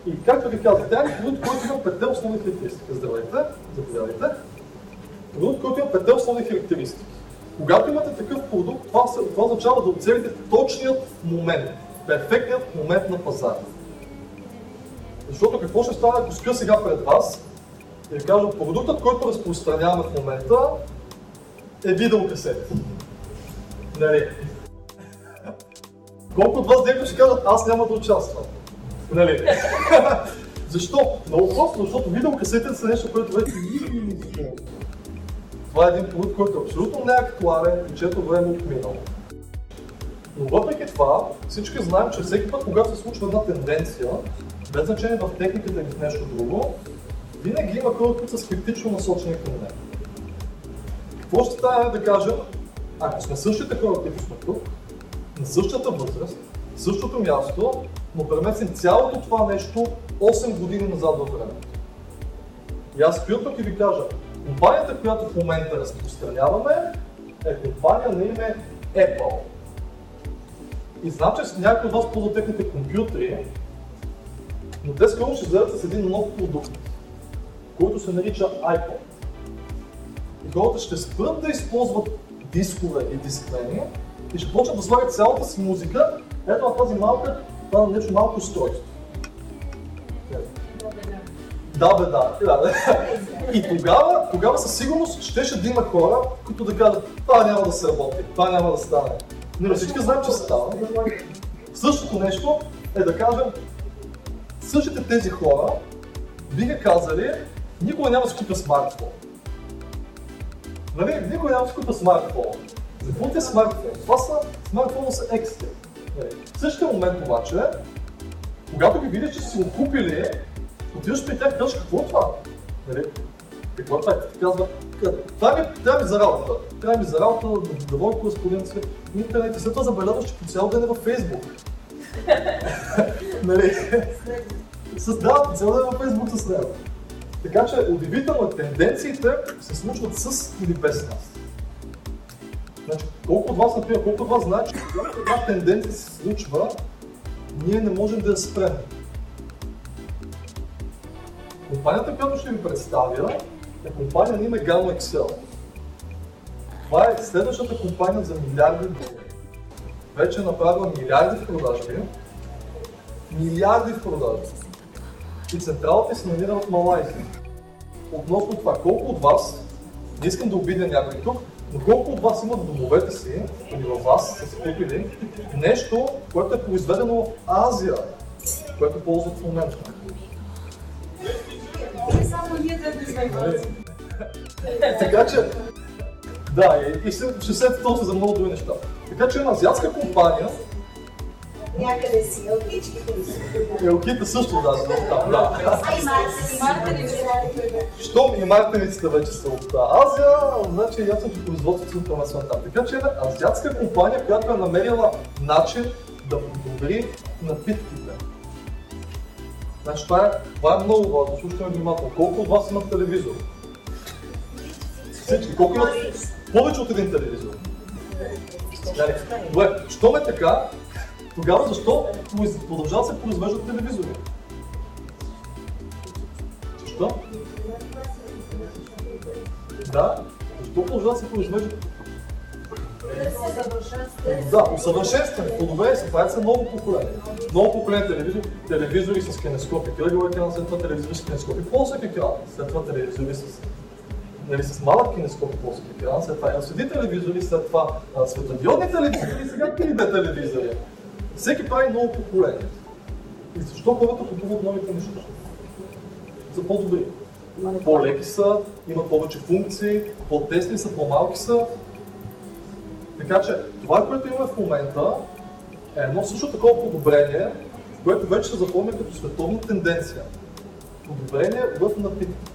И както ви казах, тя е продукт, който има 5 основни характеристики. Здравейте, заповядайте. Продукт, който има 5 основни характеристики. Когато имате такъв продукт, това означава да оцелите точният момент, перфектният момент на пазара. Защото какво ще стане, ако стоя сега пред вас и ви кажа, продуктът, който разпространяваме в момента, е видеокасет. Нали? Колко от вас директно ще кажат, аз няма да участвам. Нали? Защо? Много просто, защото видеокасетите са нещо, което вече не използва. Това е един продукт, който е абсолютно неактуален и чето време е отминало. Но въпреки това, всички знаем, че всеки път, когато се случва една тенденция, без значение в техниката или в нещо друго, винаги има хора, които са скептично насочени към нея. Какво ще стане да кажем, ако сме същите хора, които сме тук, на същата възраст, същото място, но преместим цялото това нещо 8 години назад във времето. И аз стоя тук и ви кажа, компанията, която в момента разпространяваме, е компания на име Apple. И знам, че някои от вас ползват техните компютри, но те скоро ще излезат с един нов продукт, който се нарича iPod. И хората ще спрат да използват дискове и дискмени и ще почнат да слагат цялата си музика ето на тази малка, това нещо малко устройство. Да. И тогава със сигурност щеше да има хора, които да кажат, това няма да се работи, това няма да стане. Но всички знаем, че става. Същото нещо е да кажем, същите тези хора биха казали, никога няма да си купя смартфон. Нали? Никога няма да си купя смартфон. За какво ти е смартфон? Смартфона са екстра. В същия момент обаче, когато ги видиш, че си го купили, отиваш при тях и кажеш, какво е това? Нали? Какво е това? Ти казва, трябва ми за работа. Трябва ми за работа да води кореспонденция в интернет и след това забелязваш, че по цял ден е във Фейсбук. Нали? Да, по цял ден е във Фейсбук с него. Така че удивително тенденциите се случват с или без нас. Значи, колко от вас, например, колко от вас знаят, че когато една тенденция се случва, ние не можем да я спрем. Компанията, която ще ви представя, е компания на име Gamma Excel. Това е следващата компания за милиарди долари. Вече е направила милиарди в продажби. Милиарди в продажби. И централата се намира в Малайзия. Относно това, колко от вас, не искам да обидя някой тук, но колко от вас имат в домовете си, или във вас, са си купили нещо, което е произведено в Азия, което ползват в момента. Само ние да не Така че, да, и ще се този за много други неща. Така че една азиатска компания. Някъде си, елкичките ли си? Елките също да. И мартениците. Щом и мартениците вече са от Азия, значи ясно, че производството се премесва там. Така че една азиатска компания, която е намерила начин да подобри напитките. Значи това е много важно, слушайте внимателно. Колко от вас имат телевизор? Всички. Колко имат? Повече от един телевизор. Добре, щом е така, тогава защо продължава да се произвеждат телевизори? Защо? Да, защо продължава да се произвеждат? Да, усъвършенстване, подобрение се, това са ново поколение. Ново поколение телевизори с кинескопи, кръгъл екран, след това телевизори с кинескопи, плосък екран, след това телевизори с малък кинескоп, плосък екран, след това LCD телевизори, след това светодиодни телевизори и сега 3D телевизори. Всеки прави ново поколение. И защо хората купуват новите неща? За по-добри. По-леки са, имат повече функции, по-тесни са, по-малки са. Така че това, което имаме в момента, е едно също такова подобрение, което вече се запомня като световна тенденция. Подобрение в напитките.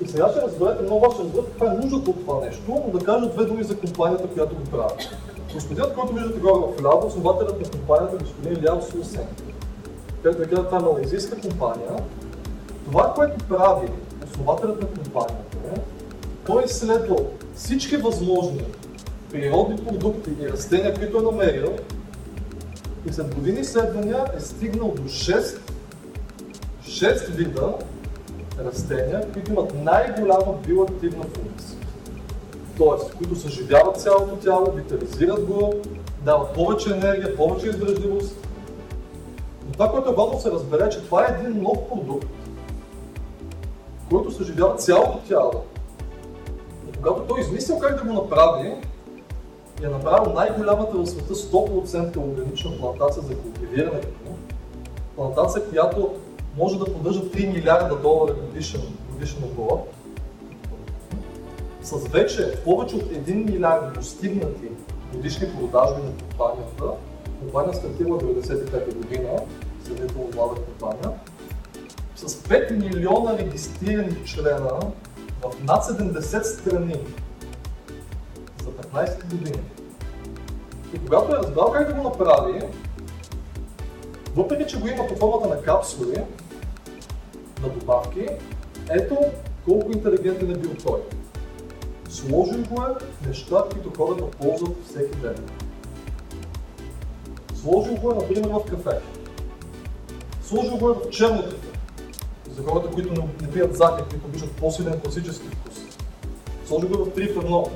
И сега ще разберете, много вас ще разберете каква е нуждата от това нещо, но да кажа две думи за компанията, която го прави. Господинът, който виждате горе в ляво, основателят на компанията, господин Ляо Сусен. Както ви казах, това е малайзийска компания. Това, което прави основателят на компанията, той е изследвал всички възможни природни продукти и растения, които е намерил, и след години изследвания е стигнал до 6 вида растения, които имат най-голяма биоактивна функция. Тоест, които съживяват цялото тяло, витализират го, дават повече енергия, повече издръжливост. Но това, което е важно да се разбере, че това е един нов продукт, който съживява цялото тяло. И когато той измислил как да го направи, е направил най-голямата в света 100% органична плантация за култивирането му. Плантация, която може да поддържа $3 милиарда годишен оборот, с вече повече от 1 милиард достигнати годишни продажби на компанията. Компания стартира в 1995 година, сравнително млада компания, с 5 милиона регистрирани члена в над 70 страни за 15 години. И когато е разбрал как да го направи, въпреки че го има под формата на капсули, на добавки, ето колко интелигентен е бил той. Сложил го е неща, които хората ползват всеки ден. Сложил го е, например, в кафе. Сложил го е в черно кафе. За хората, които не пият захар, които обичат по-силен класически вкус. Сложил го е в 3 в 1,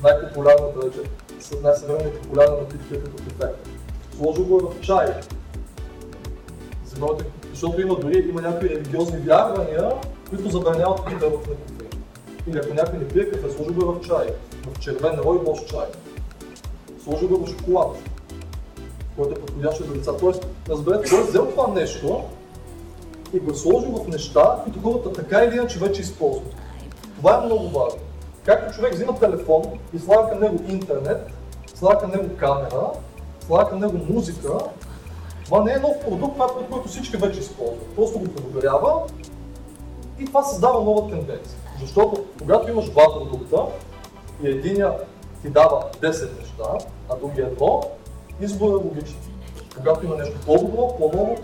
най-популярната вече, най-съвременна популярна напитка като кафе. Сложил го е в чай. За хората, защото има някакви религиозни вярвания, които забраняват питането на кафе. Или ако някой не пие кафе, сложи го в чай, в червен рой и лош чай. Сложи го в шоколад, който е подходящ за деца. Тоест, разберете, той е взел това нещо и го е сложил в неща, които хората така или иначе вече използват. Това е много важно. Както човек взима телефон и слага към него интернет, слага към него камера, слага към него музика, това не е нов продукт, който всички вече използват. Просто го подобрява и това създава нова тенденция. Защото когато имаш два продукта и единия ти дава 10 неща, а другия едно, изборът е логичен. Когато има нещо по-добро, по-ново,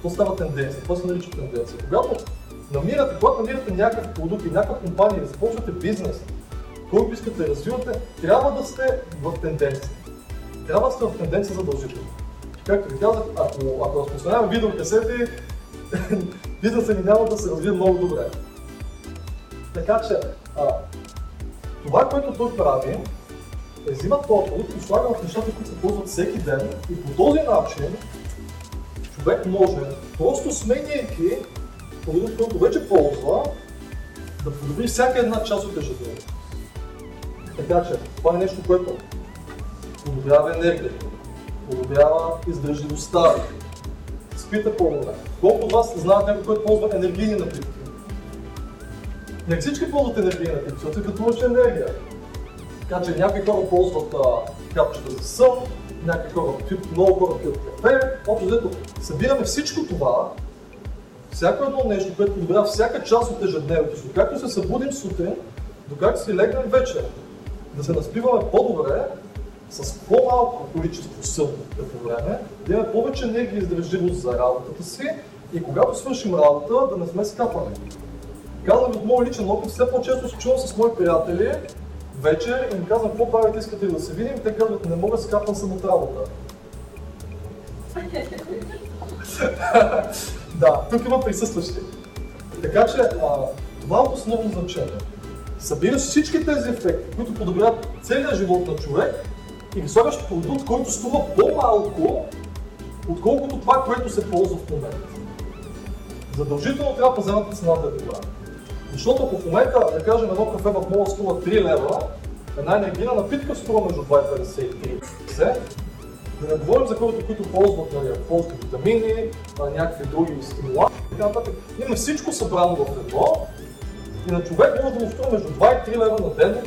то става тенденция. Това се нарича тенденция. Когато намирате някакъв продукт и някаква компания и започвате бизнес, който искате да развивате, трябва да сте в тенденция. Трябва да сте в тенденция задължително. Както ви казах, ако разпространяваме видеокасети, бизнесът ни няма да се развие много добре. Така че, това, което той прави, е взима този продукт и слага в нещата, които се ползват всеки ден и по този начин човек може, просто сменяйки продукт, който вече ползва, да подобри всяка една част от ежедневието. Така че, това е нещо, което подобрява енергията, подобрява издържливостта, спите по-добре. Колко от вас знаят някой, който ползва енергийни напитки? Не всички ползват енергийни напитки, защото се като лъча енергия. Така че някои хора ползват капчета за сън, някои хора много хора пият кафе. Общо взето, събираме всичко това, всяко едно нещо, което подобрява всяка част от ежедневието си, както се събудим сутрин, до как си легнем вечер. Да се наспиваме по-добре, с по-малко количество сън като време, да имаме повече енергия и издържливост за работата си и когато свършим работа, да не сме скапани. Казвам ви от моя личен опит, все по-често се чувам с мои приятели вечер и им казвам какво правите, искате ли да се видим, те казват не мога, скапан съм от работа. Да, тук има присъстващи. Така че това е основно значение. Събираш всички тези ефекти, които подобряват целия живот на човек и ги слагаш продукт, който струва по-малко, отколкото това, което се ползва в момента. Задължително трябва пазарната цена да е добра. Защото ако в момента, да кажем, едно кафе в мола струва 3 лева, една енергийна напитка струва между 2,50 и 3,50. Да не говорим за хората, които ползват витамини, някакви други стимуланти и така нататък. Има всичко събрано в едно и на човек може да му струва между 2 и 3 лева на ден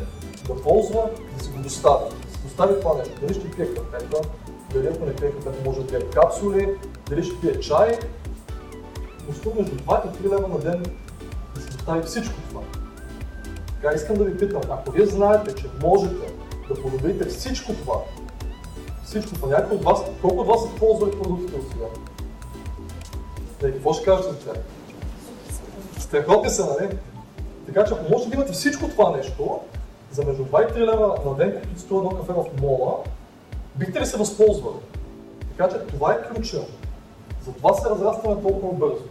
да ползва, да си го достави. Да си достави това нещо. Дали ще пие кафета, дали ако не пие кафета може да пие капсули, дали ще пие чай. Му струва между 2 и 3 лева на ден да си достави всичко това. Така искам да ви питам, ако вие знаете, че можете да подобрите всичко това, някой от вас, колко от вас са ползвали продуктите от сега? Какво ще кажете за тях? Страхотни са, нали? Така че ако можете да имате всичко това нещо, за между 2 и 3 лева на ден, като струва едно кафе в мола, бихте ли се възползвали? Така че това е ключа. Затова се разрастваме толкова бързо.